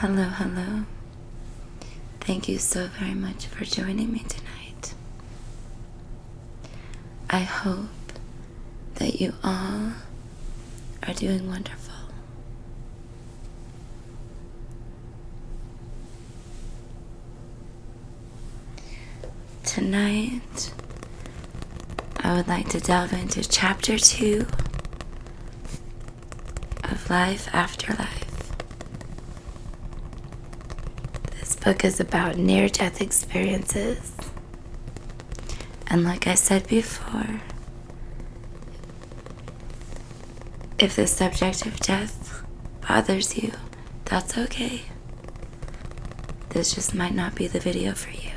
Hello, hello. Thank you so very much for joining me tonight. I hope that you all are doing wonderful. Tonight, I would like to delve into Chapter 2 of Life After Life. This book is about near-death experiences. And like I said before, if the subject of death bothers you, that's okay. This just might not be the video for you.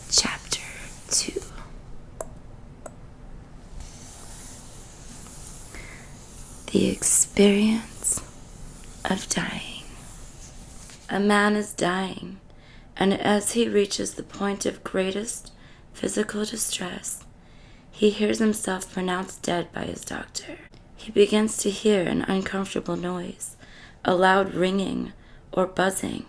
Chapter 2. The experience of dying. A man is dying, and as he reaches the point of greatest physical distress, he hears himself pronounced dead by his doctor. He begins to hear an uncomfortable noise, a loud ringing or buzzing,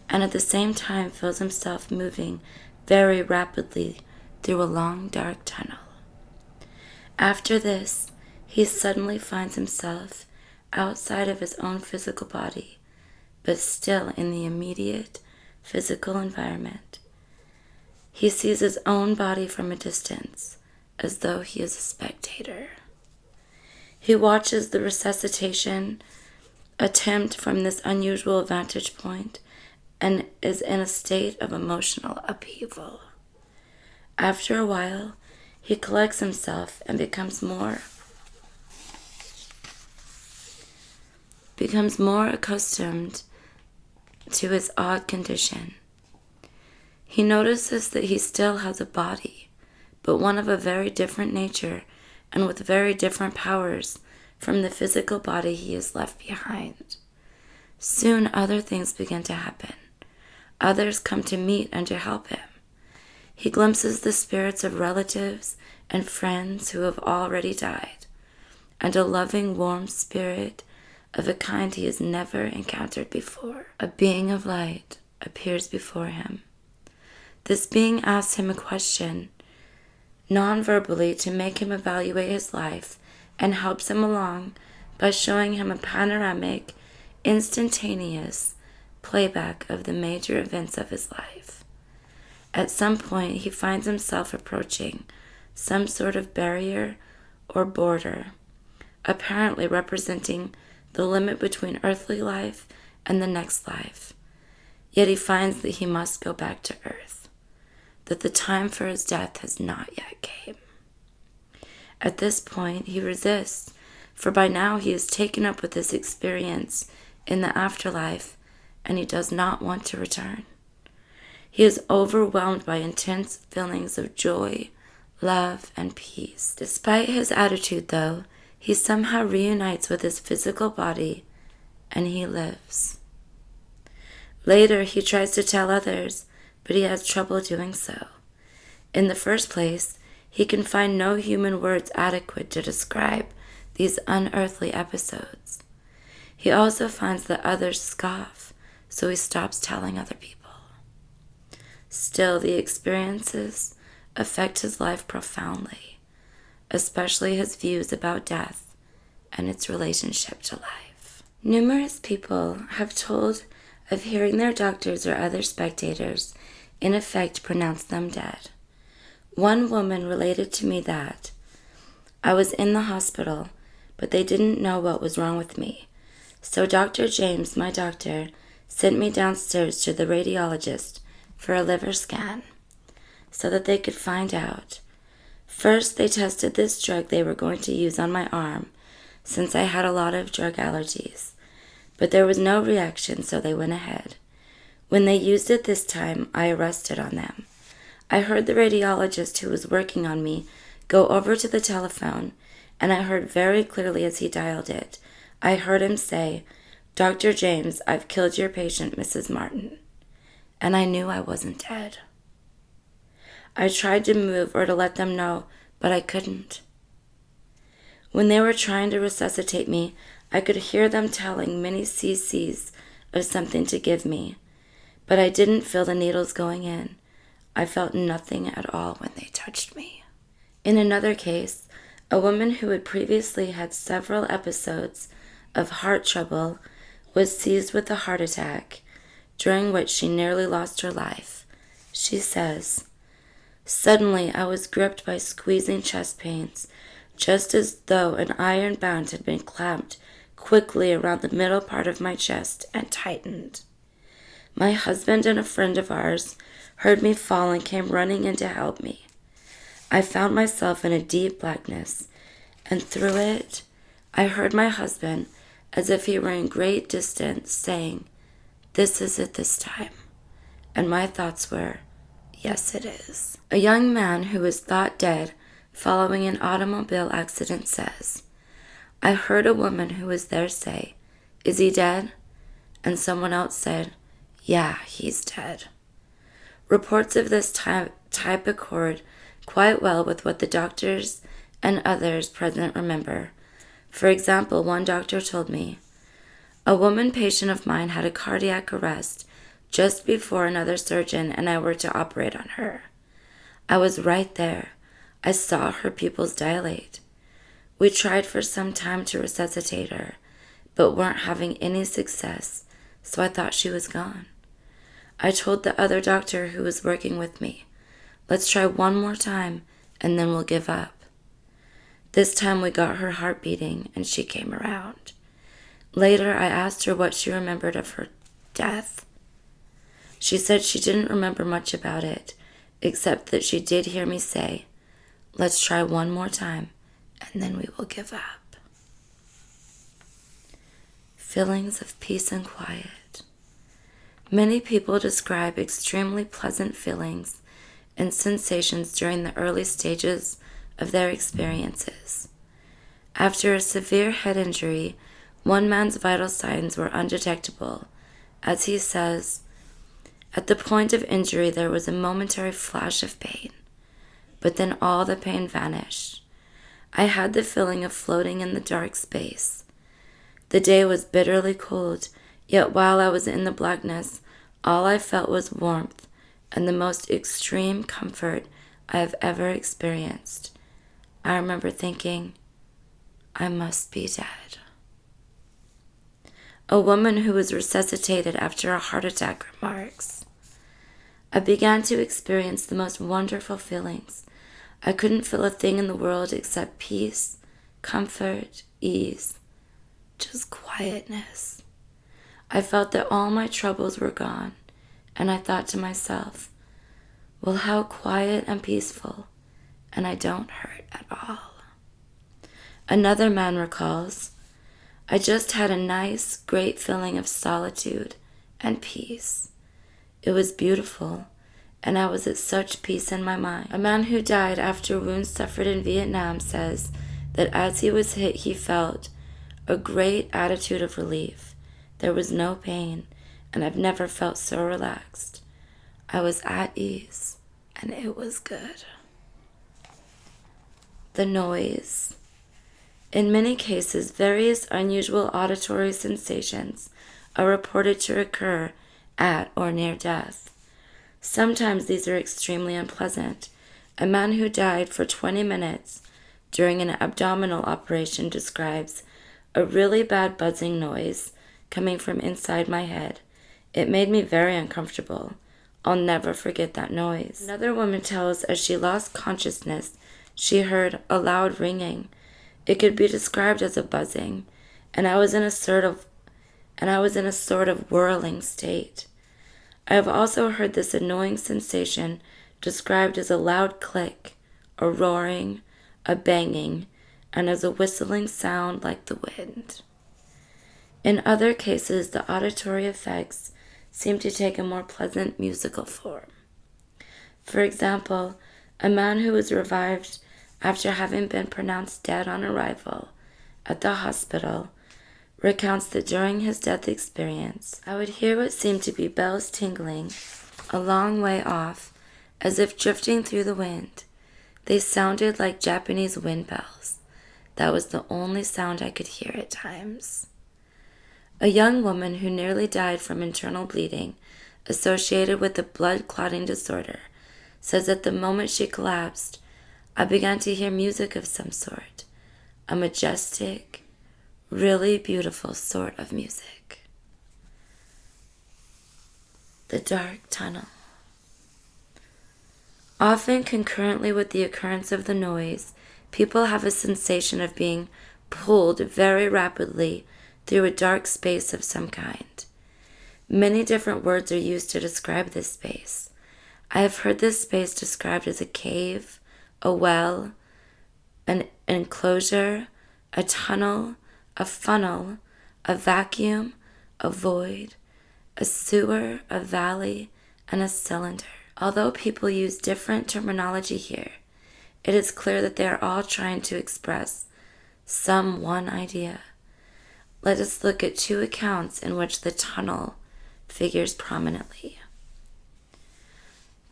and at the same time feels himself moving very rapidly through a long dark tunnel. After this, he suddenly finds himself outside of his own physical body, but still in the immediate physical environment. He sees his own body from a distance, as though he is a spectator. He watches the resuscitation attempt from this unusual vantage point and is in a state of emotional upheaval. After a while, he collects himself and becomes more accustomed to his odd condition. He notices that he still has a body, but one of a very different nature and with very different powers from the physical body he has left behind. Soon other things begin to happen. Others come to meet and to help him. He glimpses the spirits of relatives and friends who have already died, and a loving, warm spirit of a kind he has never encountered before. A being of light appears before him. This being asks him a question, non-verbally, to make him evaluate his life, and helps him along by showing him a panoramic, instantaneous playback of the major events of his life. At some point, he finds himself approaching some sort of barrier or border, apparently representing the limit between earthly life and the next life. Yet he finds that he must go back to earth, that the time for his death has not yet came. At this point, he resists, for by now he is taken up with this experience in the afterlife, and he does not want to return. He is overwhelmed by intense feelings of joy, love, and peace. Despite his attitude, though, he somehow reunites with his physical body, and he lives. Later, he tries to tell others, but he has trouble doing so. In the first place, he can find no human words adequate to describe these unearthly episodes. He also finds that others scoff, so he stops telling other people. Still, the experiences affect his life profoundly, especially his views about death and its relationship to life. Numerous people have told of hearing their doctors or other spectators in effect pronounce them dead. One woman related to me that, "I was in the hospital, but they didn't know what was wrong with me. So Dr. James, my doctor, sent me downstairs to the radiologist for a liver scan so that they could find out. First, they tested this drug they were going to use on my arm since I had a lot of drug allergies, but there was no reaction, so they went ahead. When they used it this time, I arrested on them. I heard the radiologist who was working on me go over to the telephone, and I heard very clearly as he dialed it, I heard him say, "Dr. James, I've killed your patient, Mrs. Martin." And I knew I wasn't dead. I tried to move or to let them know, but I couldn't. When they were trying to resuscitate me, I could hear them telling many cc's of something to give me, but I didn't feel the needles going in. I felt nothing at all when they touched me. In another case, a woman who had previously had several episodes of heart trouble was seized with a heart attack, during which she nearly lost her life. She says, "Suddenly I was gripped by squeezing chest pains, just as though an iron band had been clamped quickly around the middle part of my chest and tightened. My husband and a friend of ours heard me fall and came running in to help me. I found myself in a deep blackness, and through it I heard my husband, as if he were in great distance, saying, 'This is it this time.' And my thoughts were, 'Yes, it is.'" A young man who was thought dead following an automobile accident says, "I heard a woman who was there say, 'Is he dead?' And someone else said, 'Yeah, he's dead.'" Reports of this type accord quite well with what the doctors and others present remember. For example, one doctor told me, "A woman patient of mine had a cardiac arrest just before another surgeon and I were to operate on her. I was right there. I saw her pupils dilate. We tried for some time to resuscitate her, but weren't having any success, so I thought she was gone. I told the other doctor who was working with me, 'Let's try one more time, and then we'll give up.' This time we got her heart beating, and she came around. Later, I asked her what she remembered of her death. She said she didn't remember much about it, except that she did hear me say, 'Let's try one more time, and then we will give up.'" Feelings of peace and quiet. Many people describe extremely pleasant feelings and sensations during the early stages of their experiences. After a severe head injury, one man's vital signs were undetectable. As he says, "At the point of injury there was a momentary flash of pain, but then all the pain vanished. I had the feeling of floating in the dark space. The day was bitterly cold, yet while I was in the blackness, all I felt was warmth and the most extreme comfort I have ever experienced. I remember thinking, I must be dead." A woman who was resuscitated after a heart attack remarks, "I began to experience the most wonderful feelings. I couldn't feel a thing in the world except peace, comfort, ease, just quietness. I felt that all my troubles were gone, and I thought to myself, well, how quiet and peaceful, and I don't hurt at all." Another man recalls, "I just had a nice, great feeling of solitude and peace. It was beautiful, and I was at such peace in my mind." A man who died after wounds suffered in Vietnam says that as he was hit, he felt a great attitude of relief. There was no pain, and I've never felt so relaxed. I was at ease, and it was good. The noise. In many cases, various unusual auditory sensations are reported to occur at or near death. Sometimes these are extremely unpleasant. A man who died for 20 minutes during an abdominal operation describes a really bad buzzing noise coming from inside my head. It made me very uncomfortable. I'll never forget that noise. Another woman tells as she lost consciousness, she heard a loud ringing. It could be described as a buzzing, and I was in a sort of whirling state. I have also heard this annoying sensation described as a loud click, a roaring, a banging, and as a whistling sound like the wind. In other cases, the auditory effects seem to take a more pleasant musical form. For example, a man who was revived after having been pronounced dead on arrival at the hospital recounts that during his death experience, I would hear what seemed to be bells tingling a long way off, as if drifting through the wind. They sounded like Japanese wind bells. That was the only sound I could hear at times. A young woman who nearly died from internal bleeding associated with a blood clotting disorder says that the moment she collapsed, I began to hear music of some sort, a majestic, really beautiful sort of music. The dark tunnel. Often concurrently with the occurrence of the noise, people have a sensation of being pulled very rapidly through a dark space of some kind. Many different words are used to describe this space. I have heard this space described as a cave, a well, an enclosure, a tunnel, a funnel, a vacuum, a void, a sewer, a valley, and a cylinder. Although people use different terminology here, it is clear that they are all trying to express some one idea. Let us look at two accounts in which the tunnel figures prominently.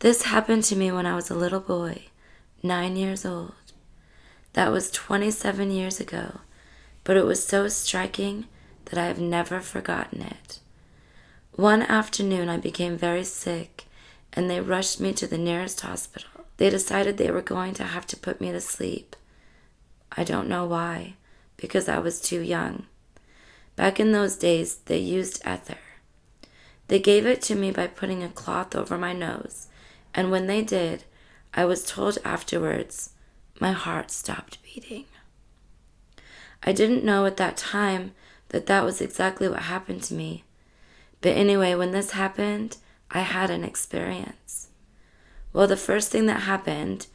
This happened to me when I was a little boy, 9 years old. That was 27 years ago, but it was so striking that I have never forgotten it. One afternoon I became very sick, and they rushed me to the nearest hospital. They decided they were going to have to put me to sleep. I don't know why, because I was too young. Back in those days, they used ether. They gave it to me by putting a cloth over my nose, and when they did, I was told afterwards, my heart stopped beating. I didn't know at that time that that was exactly what happened to me. But anyway, when this happened, I had an experience. Well, the first thing that happened,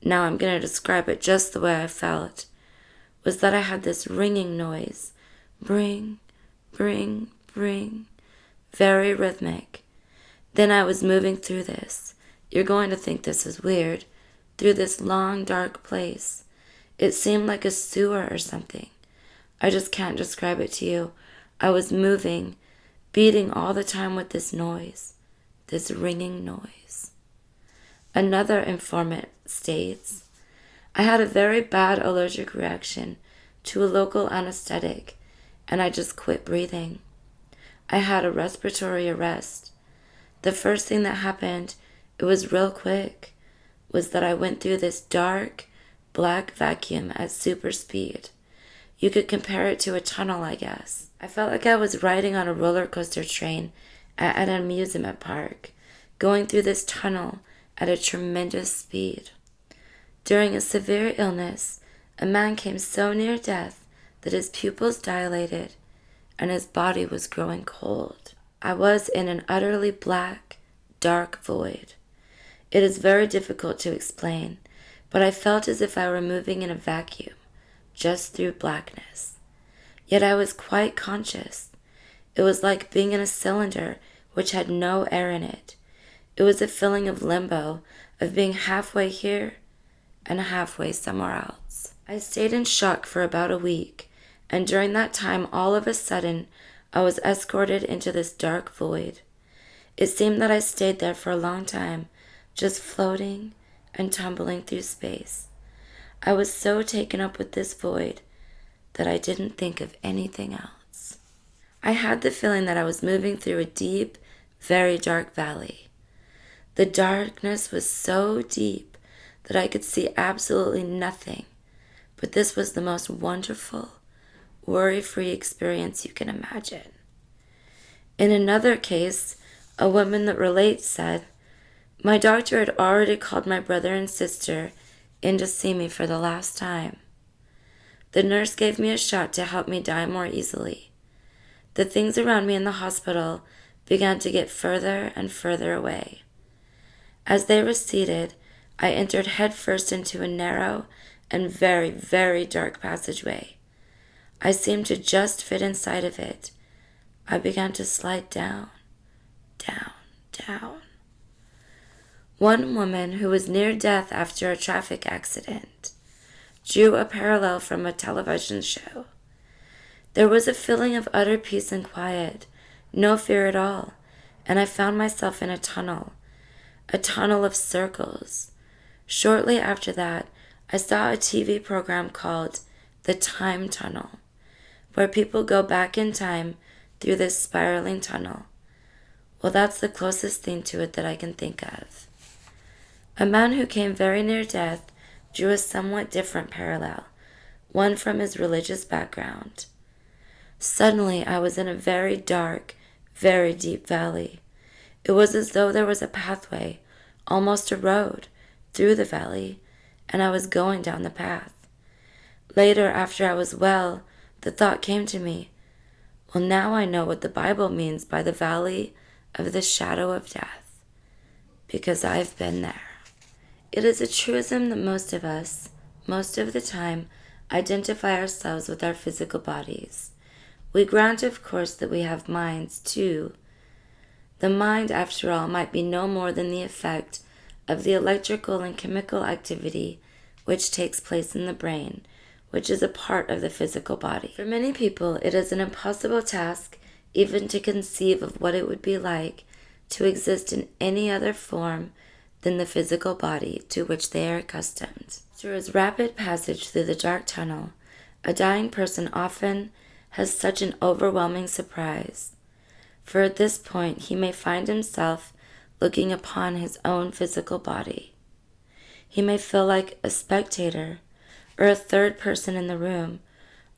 now I'm going to describe it just the way I felt, was that I had this ringing noise. Bring, bring, bring. Very rhythmic. Then I was moving through this. You're going to think this is weird. Through this long, dark place. It seemed like a sewer or something. I just can't describe it to you. I was moving, beating all the time with this noise. This ringing noise. Another informant states, I had a very bad allergic reaction to a local anesthetic, and I just quit breathing. I had a respiratory arrest. The first thing that happened, it was real quick, was that I went through this dark, black vacuum at super speed. You could compare it to a tunnel, I guess. I felt like I was riding on a roller coaster train at an amusement park, going through this tunnel at a tremendous speed. During a severe illness, a man came so near death that his pupils dilated and his body was growing cold. I was in an utterly black, dark void. It is very difficult to explain, but I felt as if I were moving in a vacuum, just through blackness. Yet I was quite conscious. It was like being in a cylinder which had no air in it. It was a feeling of limbo, of being halfway here and halfway somewhere else. I stayed in shock for about a week, and during that time, all of a sudden, I was escorted into this dark void. It seemed that I stayed there for a long time, just floating and tumbling through space. I was so taken up with this void that I didn't think of anything else. I had the feeling that I was moving through a deep, very dark valley. The darkness was so deep that I could see absolutely nothing, but this was the most wonderful, worry-free experience you can imagine. In another case, a woman that relates said, my doctor had already called my brother and sister in to see me for the last time. The nurse gave me a shot to help me die more easily. The things around me in the hospital began to get further and further away. As they receded, I entered headfirst into a narrow and very, very dark passageway. I seemed to just fit inside of it. I began to slide down, down, down. One woman who was near death after a traffic accident drew a parallel from a television show. There was a feeling of utter peace and quiet, no fear at all, and I found myself in a tunnel of circles. Shortly after that, I saw a TV program called The Time Tunnel, where people go back in time through this spiraling tunnel. Well, that's the closest thing to it that I can think of. A man who came very near death drew a somewhat different parallel, one from his religious background. Suddenly, I was in a very dark, very deep valley. It was as though there was a pathway, almost a road, through the valley, and I was going down the path. Later, after I was well, the thought came to me, well, now I know what the Bible means by the valley of the shadow of death, because I've been there. It is a truism that most of us, most of the time, identify ourselves with our physical bodies. We grant, of course, that we have minds, too. The mind, after all, might be no more than the effect of the electrical and chemical activity which takes place in the brain, which is a part of the physical body. For many people, it is an impossible task even to conceive of what it would be like to exist in any other form than the physical body to which they are accustomed. Through his rapid passage through the dark tunnel, a dying person often has such an overwhelming surprise, for at this point he may find himself looking upon his own physical body. He may feel like a spectator, or a third person in the room,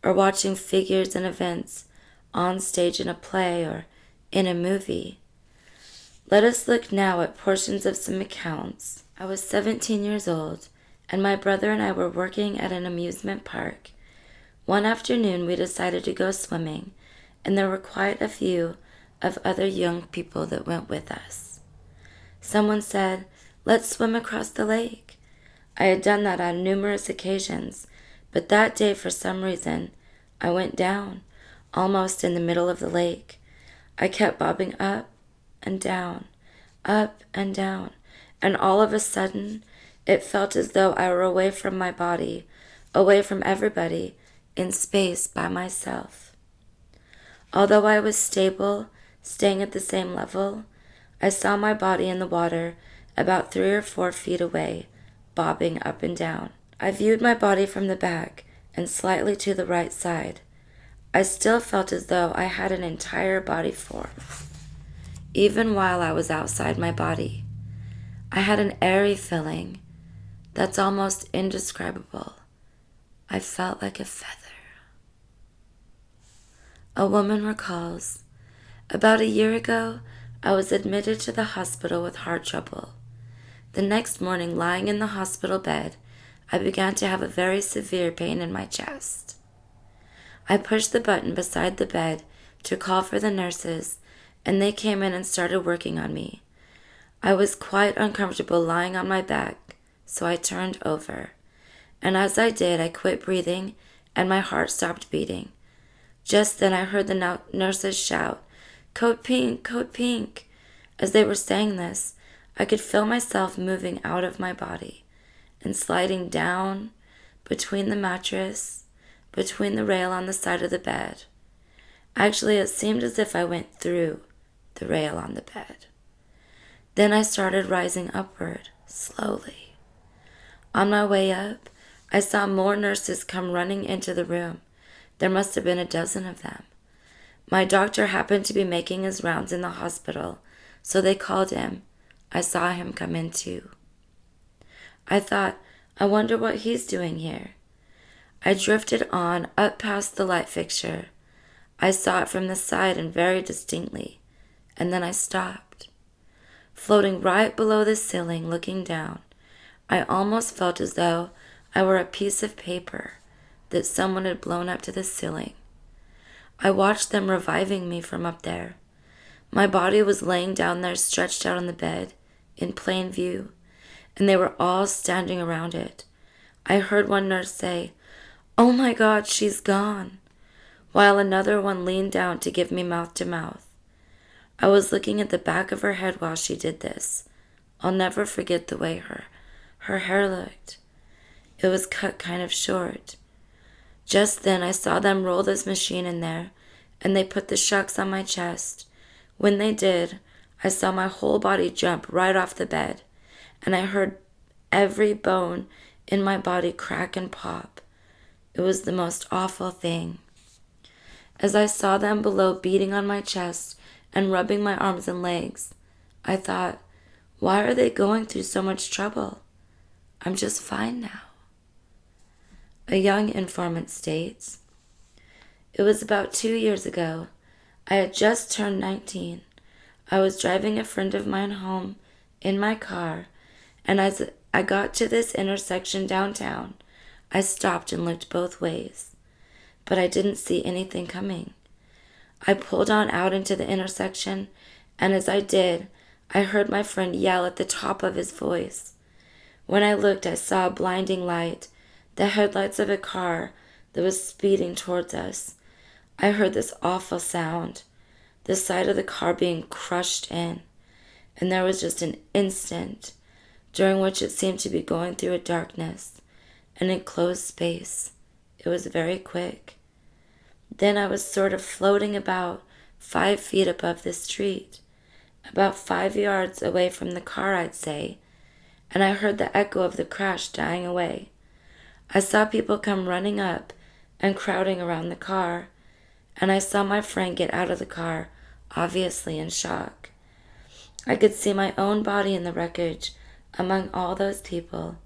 or watching figures and events on stage in a play or in a movie. Let us look now at portions of some accounts. I was 17 years old, and my brother and I were working at an amusement park. One afternoon we decided to go swimming, and there were quite a few of other young people that went with us. Someone said, "Let's swim across the lake." I had done that on numerous occasions, but that day for some reason I went down, almost in the middle of the lake. I kept bobbing up and down, and all of a sudden it felt as though I were away from my body, away from everybody, in space by myself. Although I was stable, staying at the same level, I saw my body in the water about 3 or 4 feet away, bobbing up and down. I viewed my body from the back and slightly to the right side. I still felt as though I had an entire body form, even while I was outside my body. I had an airy feeling that's almost indescribable. I felt like a feather. A woman recalls, "About a year ago, I was admitted to the hospital with heart trouble. The next morning, lying in the hospital bed, I began to have a very severe pain in my chest. I pushed the button beside the bed to call for the nurses, and they came in and started working on me. I was quite uncomfortable lying on my back, so I turned over. And as I did, I quit breathing, and my heart stopped beating. Just then I heard the nurses shout, 'Code pink, code pink.' As they were saying this, I could feel myself moving out of my body and sliding down between the mattress, between the rail on the side of the bed. Actually, it seemed as if I went through the rail on the bed. Then I started rising upward, slowly. On my way up, I saw more nurses come running into the room. There must have been a dozen of them. My doctor happened to be making his rounds in the hospital, so they called him. I saw him come in too. I thought, I wonder what he's doing here. I drifted on up past the light fixture. I saw it from the side and very distinctly, and then I stopped. Floating right below the ceiling, looking down, I almost felt as though I were a piece of paper that someone had blown up to the ceiling. I watched them reviving me from up there. My body was laying down there, stretched out on the bed, in plain view, and they were all standing around it. I heard one nurse say, "Oh my God, she's gone," while another one leaned down to give me mouth to mouth. I was looking at the back of her head while she did this. I'll never forget the way her hair looked. It was cut kind of short. Just then I saw them roll this machine in there, and they put the shocks on my chest. When they did, I saw my whole body jump right off the bed, and I heard every bone in my body crack and pop. It was the most awful thing. As I saw them below beating on my chest and rubbing my arms and legs, I thought, why are they going through so much trouble? I'm just fine now. A young informant states, it was about 2 years ago. I had just turned 19. I was driving a friend of mine home in my car, and as I got to this intersection downtown, I stopped and looked both ways, but I didn't see anything coming. I pulled on out into the intersection, and as I did, I heard my friend yell at the top of his voice. When I looked, I saw a blinding light, the headlights of a car that was speeding towards us. I heard this awful sound, the side of the car being crushed in, and there was just an instant during which it seemed to be going through a darkness, an enclosed space. It was very quick. Then I was sort of floating about 5 feet above the street, about 5 yards away from the car, I'd say, and I heard the echo of the crash dying away. I saw people come running up and crowding around the car, and I saw my friend get out of the car, obviously in shock. I could see my own body in the wreckage among all those people.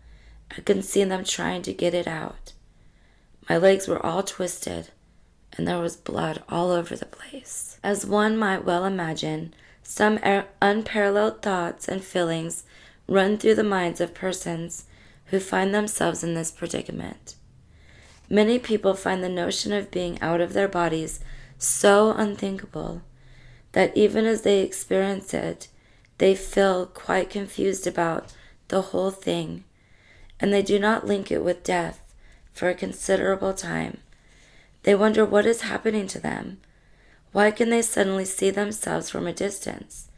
I could see them trying to get it out. My legs were all twisted, and there was blood all over the place. As one might well imagine, some unparalleled thoughts and feelings run through the minds of persons who find themselves in this predicament. Many people find the notion of being out of their bodies so unthinkable that even as they experience it, they feel quite confused about the whole thing, and they do not link it with death for a considerable time. They wonder what is happening to them. Why can they suddenly see themselves from a distance,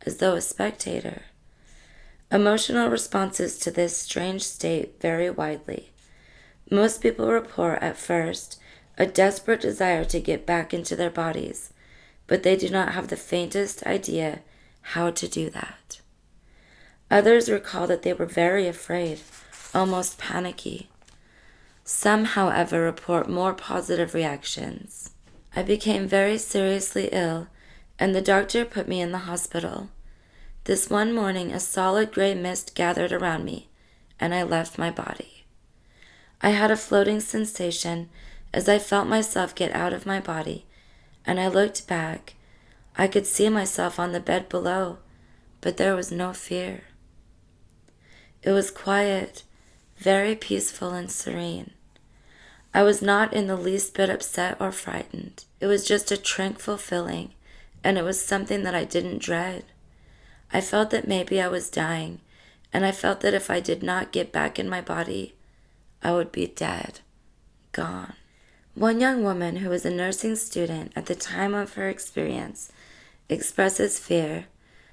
as though a spectator? Emotional responses to this strange state vary widely. Most people report at first a desperate desire to get back into their bodies, but they do not have the faintest idea how to do that. Others recall that they were very afraid, almost panicky. Some, however, report more positive reactions. I became very seriously ill, and the doctor put me in the hospital. This one morning, a solid gray mist gathered around me, and I left my body. I had a floating sensation as I felt myself get out of my body, and I looked back. I could see myself on the bed below, but there was no fear. It was quiet, very peaceful and serene. I was not in the least bit upset or frightened. It was just a tranquil feeling, and it was something that I didn't dread. I felt that maybe I was dying, and I felt that if I did not get back in my body, I would be dead, gone. One young woman who was a nursing student at the time of her experience expresses fear.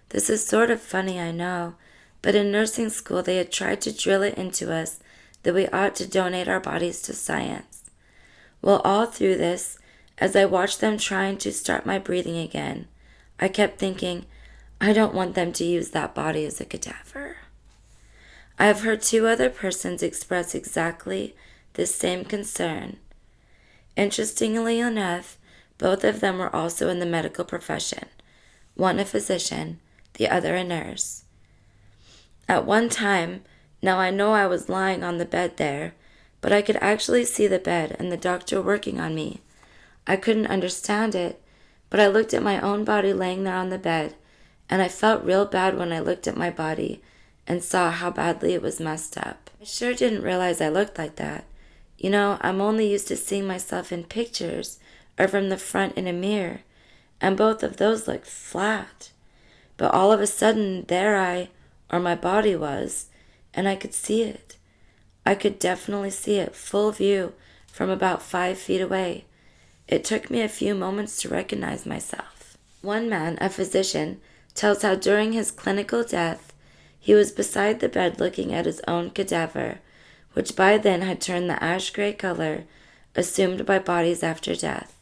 This is sort of funny, I know, but in nursing school they had tried to drill it into us that we ought to donate our bodies to science. Well, all through this, as I watched them trying to start my breathing again, I kept thinking, I don't want them to use that body as a cadaver. I have heard 2 other persons express exactly this same concern. Interestingly enough, both of them were also in the medical profession, one a physician, the other a nurse. At one time, now I know I was lying on the bed there, but I could actually see the bed and the doctor working on me. I couldn't understand it, but I looked at my own body laying there on the bed, and I felt real bad when I looked at my body and saw how badly it was messed up. I sure didn't realize I looked like that. You know, I'm only used to seeing myself in pictures or from the front in a mirror, and both of those looked flat. But all of a sudden, there my body was, and I could see it. I could definitely see it, full view, from about 5 feet away. It took me a few moments to recognize myself. One man, a physician, tells how during his clinical death, He was beside the bed looking at his own cadaver, which by then had turned the ash-gray color assumed by bodies after death.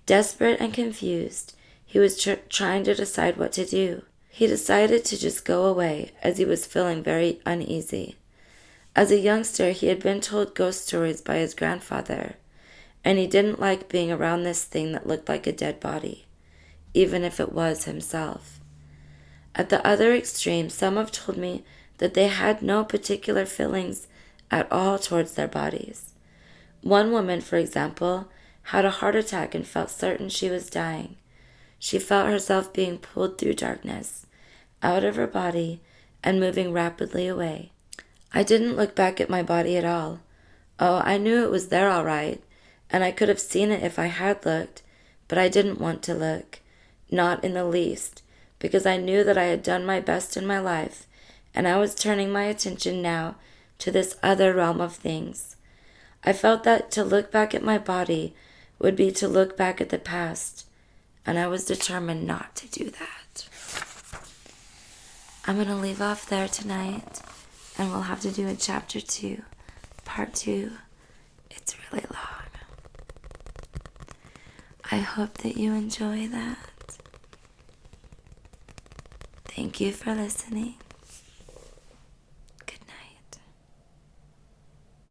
Desperate and confused, he was trying to decide what to do. He decided to just go away, as he was feeling very uneasy. As a youngster, he had been told ghost stories by his grandfather, and he didn't like being around this thing that looked like a dead body, even if it was himself. At the other extreme, some have told me that they had no particular feelings at all towards their bodies. One woman, for example, had a heart attack and felt certain she was dying. She felt herself being pulled through darkness, out of her body, and moving rapidly away. I didn't look back at my body at all. Oh, I knew it was there all right, and I could have seen it if I had looked, but I didn't want to look, not in the least, because I knew that I had done my best in my life, and I was turning my attention now to this other realm of things. I felt that to look back at my body would be to look back at the past, and I was determined not to do that. I'm going to leave off there tonight, and we'll have to do a chapter 2, part 2. It's really long. I hope that you enjoy that. Thank you for listening.